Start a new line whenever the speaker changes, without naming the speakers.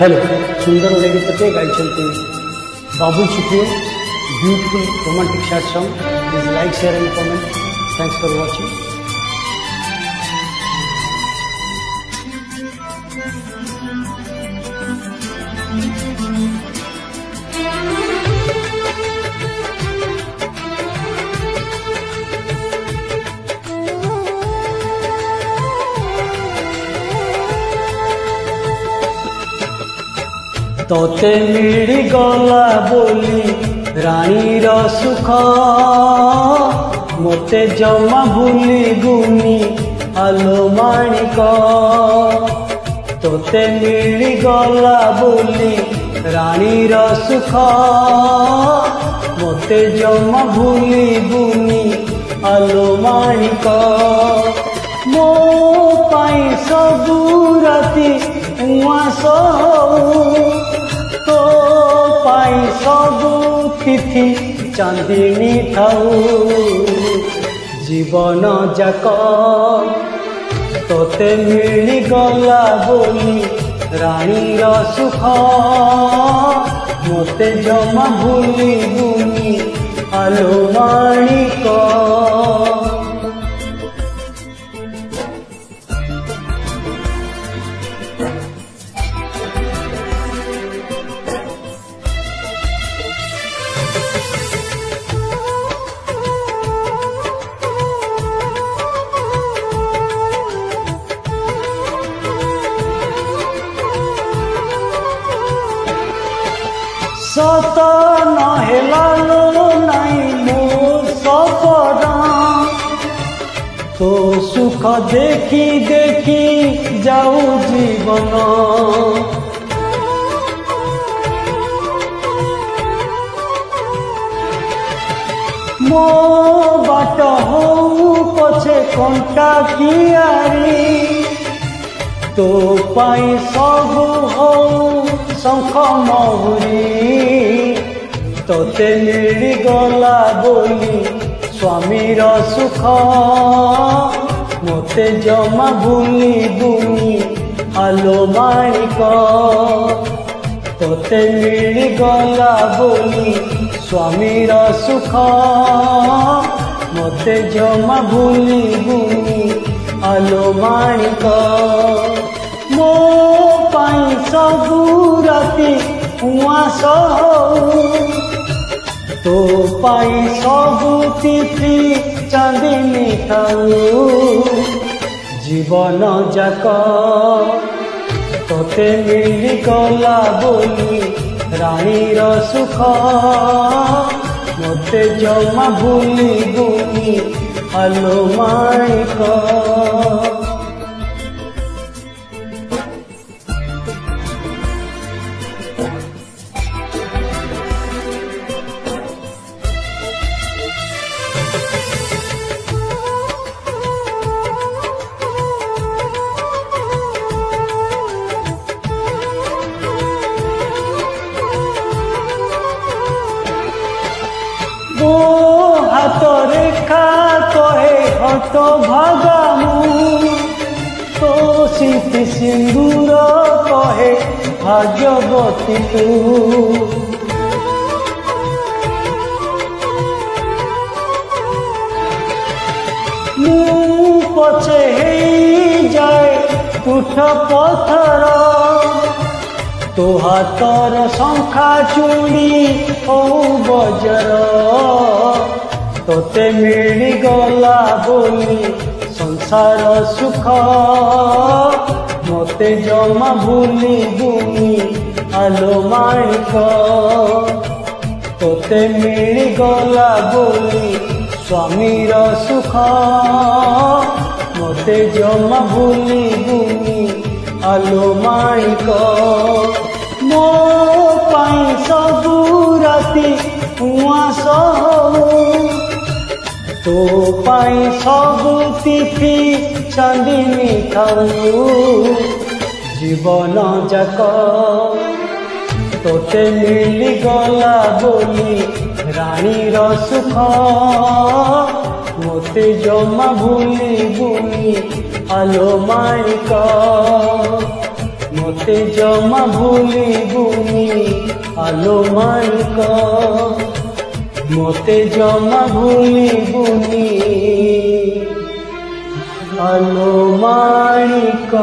Hello सुंदर ओडिया गीत गाई Babul Supriyo beautiful romantic sad song please like share and comment thanks for watching तोते मिली गला बोली रानी रो सुख मोते जमा भूली गुनी आलो माणिक तोते मिली गला बोली रानी रो सुख मोते जमा भूली गुनी आलो माणिक मो पाई सबू राती उआस तो पाई सबू तिथि चांदिनी थाऊ जीवन जाक तोते मिली गला बोली रानी रो सुख मोते जमा भूली गुनी आलो माणिक सत नहेला लो नाई मो सपना तो सुख देखी देखी जाऊ जीवन मो बाट हो पछे कंटा कियारी तो पाई सब हो शंख महुरी तोते मिली गला बोली स्वामीर सुख मोते जमा भूली गुनी आलो माणिक तोते मिली गला बोली स्वामीर सुख मोते जमा भूली गुनी आलो माणिक मो पाई सबू राती उआस तो पाई सबू तिथि चांदिनी थाऊ जीवन जाक तोते मिली गला बोली रानी रो सुख मोते जमा भूली गुनी आलो माणिक वो हाथ रेखा कहे हत भागामु तो सीति सिंदूर कहे भाग्यवती तू मु पछे हे जाए तुठ पथर तो हाथर शंखा चूड़ी ओ बजर तोते मिली गला बोली संसार सुख मोते जमा भूली गुनी आलो माणिक तोते मिली गला बोली स्वामीर सुख मोते जमा भूली गुनी आलो माणिक मो पाई सबू राती उआस तो पाई सबू तिथि चांदिनी थाऊ जीवन जाक तोते मिली गला बोली रानी रो सुख मोते जमा भूली गुनी आलो माणिक मते जमा भूलिबुनी आलो माणिक मते जमा भूलिबुनी आलो माणिक।